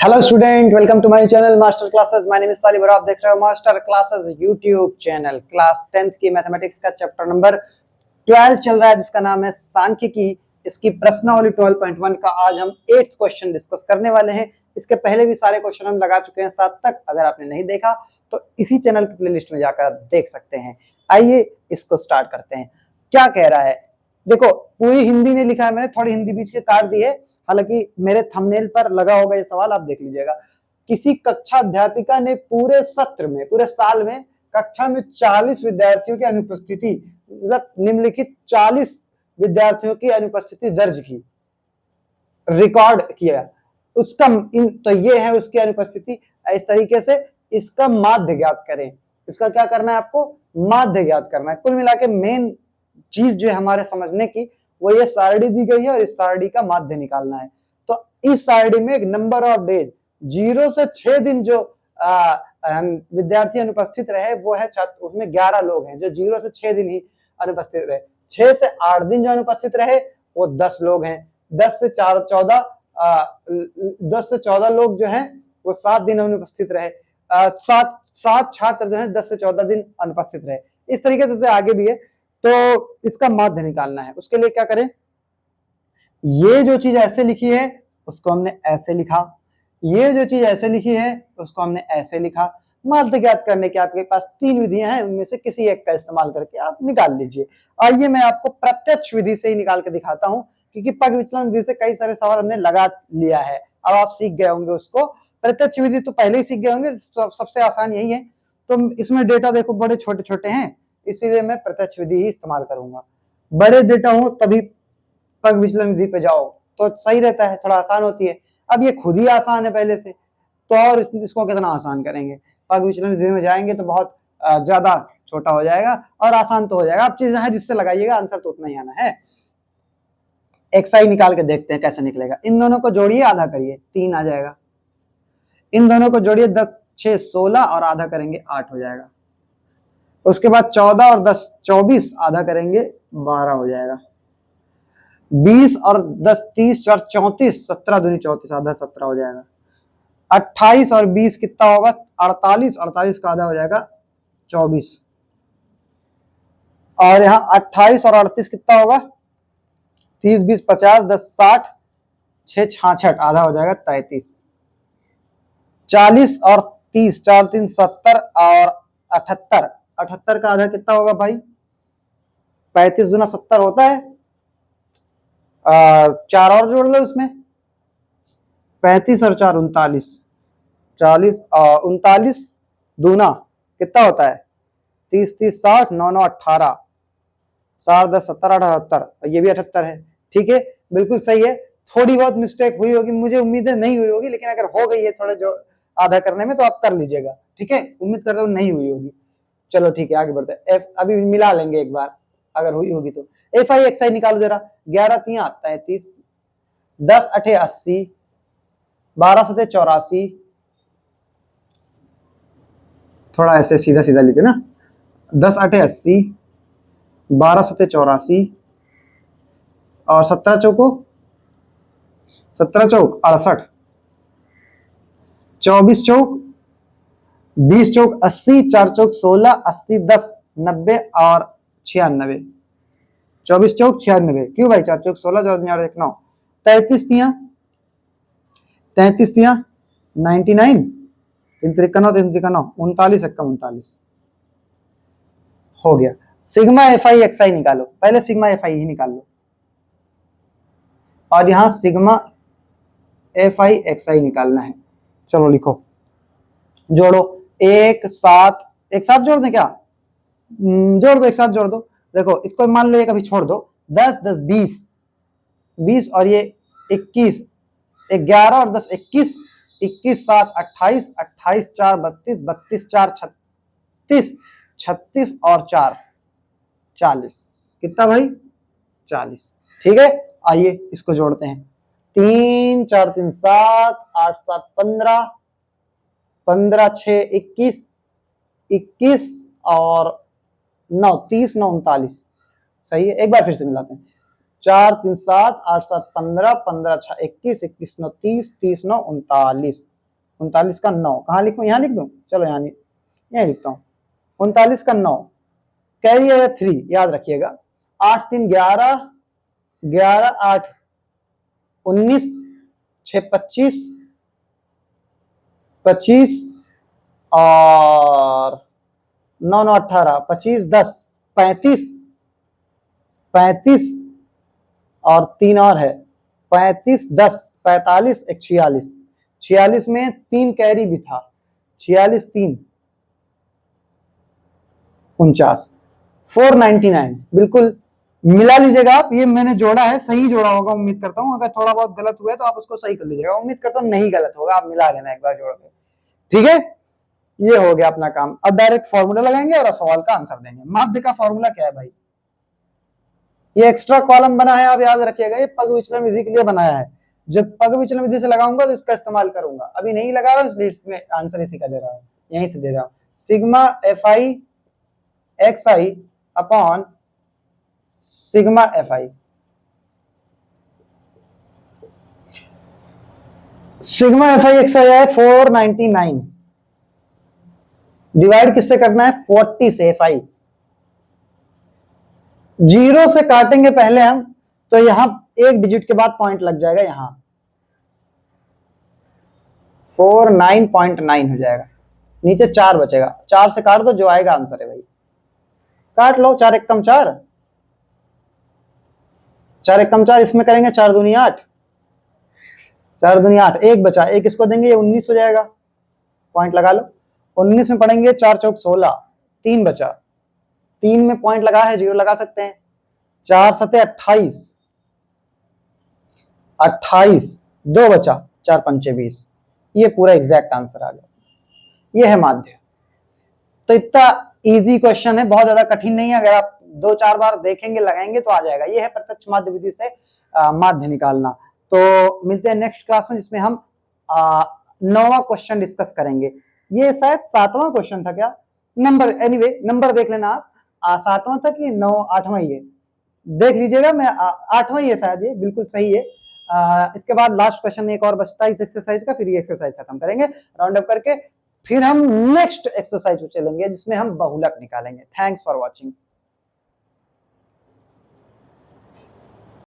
Hello student, welcome to my channel master classes. My name is Talib और आप देख रहे हो master classes YouTube channel. Class 10th की मैथमेटिक्स का चैप्टर नंबर 12 चल रहा है जिसका नाम है सांख्यिकी। इसकी प्रश्नावली 12.1 का आज हम 8th क्वेश्चन डिस्कस करने वाले हैं। इसके पहले भी सारे क्वेश्चन हम लगा चुके हैं 7 तक। अगर आपने नहीं देखा तो इसी चैनल की प्लेलिस्ट में जाकर देख सकते हैं। आइए इसको स्टार्ट करते हैं। क्या कह रहा है देखो, पूरी हिंदी में लिखा है, मैंने थोड़ी हिंदी बीच के काट दी है, हालांकि मेरे थंबनेल पर लगा होगा ये सवाल, आप देख लीजिएगा। किसी कक्षा अध्यापिका ने पूरे सत्र में, पूरे साल में कक्षा में 40 विद्यार्थियों की अनुपस्थिति, मतलब निम्नलिखित 40 विद्यार्थियों की अनुपस्थिति दर्ज की, रिकॉर्ड किया। उसका तो ये है उसकी अनुपस्थिति। इस तरीके से इसका माध्य ज्ञात करें। इसका क्या करना है आपको? माध्य ज्ञात करना है। कुल मिला के मेन चीज जो है हमारे समझने की वो ये सारणी दी गई है और इस सारणी का माध्य निकालना है। तो इस सारणी में एक नंबर ऑफ डेज 0 से 6 दिन जो विद्यार्थी अनुपस्थित रहे वो है छात्र, उसमें 11 लोग हैं जो 0 से 6 दिन ही अनुपस्थित रहे। 6 से 8 दिन जो अनुपस्थित रहे वो 10 लोग हैं। 10 से 14 लोग जो हैं वो 7 दिन अनुपस्थित रहे। 7 छात्र जो हैं 10 से 14 दिन अनुपस्थित रहे। इस तरीके से आगे भी है। तो इसका माध्य निकालना है। उसके लिए क्या करें, ये जो चीज ऐसे लिखी है उसको हमने ऐसे लिखा, ये जो चीज ऐसे लिखी है उसको हमने ऐसे लिखा। माध्य ज्ञात करने के आपके पास 3 विधियां हैं, उनमें से किसी एक का इस्तेमाल करके आप निकाल लीजिए। आइए मैं आपको प्रत्यक्ष विधि से ही निकाल के दिखाता हूं, क्योंकि पग विचलन विधि से कई सारे सवाल हमने लगा लिया है, अब आप सीख गए होंगे उसको। प्रत्यक्ष विधि तो पहले ही सीख गए होंगे, सबसे आसान यही है। तो इसमें डेटा देखो बड़े छोटे छोटे हैं, इसीलिए मैं प्रत्यक्ष विधि ही इस्तेमाल करूंगा। बड़े डेटा हो तभी पग विचलन विधि पे जाओ तो सही रहता है, थोड़ा आसान होती है। अब ये खुद ही आसान है पहले से, तो और इसको कितना आसान करेंगे। पग विचलन विधि में जाएंगे तो बहुत ज्यादा छोटा हो जाएगा और आसान तो हो जाएगा। अब चीज है जिससे लगाइएगा, आंसर तो उतना ही आना है। एक्सआई निकाल के देखते हैं कैसे निकलेगा। इन दोनों को जोड़िए, आधा करिए, 3 आ जाएगा। इन दोनों को जोड़िए, 10 6 16 और आधा करेंगे 8 हो जाएगा। उसके बाद 14 और 10 24, आधा करेंगे 12 हो जाएगा। 20 और 10 30 4 34, 17 दूनी 34, आधा 17 हो जाएगा। 28 और 20 कितना होगा? 48, 48 का आधा हो जाएगा 24। और यहाँ 28 और 38 कितना होगा? 30 20 50 10 60 6 66, आधा हो जाएगा 33। 40 और 30, 4 3 70 और 78, 78 का आधा कितना होगा भाई? 35 दूना 70 होता है। 4 और जोड़ लो इसमें, 35 और 4 39, 40 39 दूना कितना होता है? 30 30 60 9 9 18, 4 10 17 78, ये भी 78 है। ठीक है, बिल्कुल सही है। थोड़ी बहुत मिस्टेक हुई होगी, मुझे उम्मीद है नहीं हुई होगी, लेकिन अगर हो गई है थोड़ा जो आधा करने में तो आप कर लीजिएगा। ठीक है, उम्मीद कर रहा हूँ नहीं हुई होगी। चलो ठीक है, आगे बढ़ते हैं। अभी मिला लेंगे एक बार, अगर हुई होगी तो। एफ आई एक्स आई निकालो जरा। 11 3 33, 10 8 80, 12 7 84, थोड़ा ऐसे सीधा सीधा लिखे ना। 10 8 80, 12 7 84 और 17 चौको 17 चौक 68, 24 चौक 20 चौक 80, 4 चौक 16, 80 10 90 और 96, 24 चौक 96। क्यों भाई? 4 चौक 16, 4 1 9, 33 तिया 99, 3 3 39 1 39 हो गया। सिग्मा एफ आई एक्स आई निकालो। पहले सिग्मा एफ आई ही निकाल लो और यहां सिग्मा एफ आई एक्स आई निकालना है। चलो लिखो, जोड़ो। एक साथ जोड़ दें क्या? जोड़ दो, एक साथ जोड़ दो। देखो इसको मान लो, ये कभी छोड़ दो। 10 10 20 और ये 21, 11 और 10 21, 21 7 28, 28 4 32, 32 4 36, 36 और 4 40, कितना भाई? 40। ठीक है, आइए इसको जोड़ते हैं। 3 4 3 7, 8 7 15, 15 6 21, 21 और 9 30 9 39। सही है, एक बार फिर से मिलाते हैं। 4 3 7 8 7 15, 15 6 21, 21 9 30, 30 9 39। 39 का 9, कहाँ लिखूं, यहाँ लिख दूं, चलो यहाँ यहीं लिखता हूँ। 39 का 9 कैरी है 3, याद रखिएगा। 8 3 11, 11 8 19, 6 25, 25 और 9 9 18, 25 10 35, 35 और 3 और है 35 10 45 एक 46, 46 में 3 कैरी भी था, 46 3 49, 499 बिल्कुल मिला लीजिएगा आप। ये मैंने जोड़ा है, सही जोड़ा होगा उम्मीद करता हूँ। अगर थोड़ा बहुत गलत हुआ है तो आप उसको सही कर लीजिएगा, उम्मीद करता हूँ नहीं गलत होगा, आप मिला लेना एक बार जोड़ के, ठीक है। ये हो गया अपना काम। अब डायरेक्ट फॉर्मूला लगाएंगे और सवाल का आंसर देंगे। माध्य का फॉर्मूला क्या है भाई, ये एक्स्ट्रा कॉलम बना है, आप याद रखिएगा, ये पग विचलन विधि के लिए बनाया है। जब पग विचलन विधि से लगाऊंगा तो इसका इस्तेमाल करूंगा, अभी नहीं लगा रहा हूं इसलिए इसमें आंसर इसी का दे रहा हूं, यहीं से दे रहा हूं। Sigma F I X I upon sigma F I, sigma F I X I है 499, डिवाइड किससे करना है 40 से, एफ आई 0 से काटेंगे पहले हम, तो यहां एक डिजिट के बाद पॉइंट लग जाएगा, यहां 49.9 हो जाएगा, नीचे 4 बचेगा, 4 से काट दो जो आएगा आंसर है भाई, काट लो। 4 एक कम 4, 4 एक कम 4, इसमें करेंगे 4 दूनी 8, 4 दूनी 8, एक बचा, एक इसको देंगे, ये 19 हो जाएगा, पॉइंट लगा लो। 19 में पढ़ेंगे 4 चौक 16, 3 बचा, 3 में पॉइंट लगा है, 0 लगा सकते हैं। 4 सते 28, 28 2 बचा, 4 पंचे 20, ये पूरा एग्जैक्ट आंसर आ गया। ये है माध्य। तो इतना इजी क्वेश्चन है, बहुत ज्यादा कठिन नहीं है, अगर आप 2-4 बार देखेंगे लगाएंगे तो आ जाएगा। ये है प्रत्यक्ष माध्य विधि से माध्य निकालना। तो मिलते हैं नेक्स्ट क्लास में, जिसमें हम 9वां क्वेश्चन डिस्कस करेंगे। ये शायद 7वां क्वेश्चन था क्या, नंबर एनीवे नंबर देख लेना आप, 7वां था कि 9 8वां ही है, देख लीजिएगा। मैं 8वां ही है शायद, ये बिल्कुल सही है। इसके बाद लास्ट क्वेश्चन एक और बचता है इस एक्सरसाइज का, फिर ये एक्सरसाइज खत्म करेंगे राउंड अप करके, फिर हम नेक्स्ट एक्सरसाइज पे चलेंगे जिसमें हम बहुलक निकालेंगे। Thanks for watching.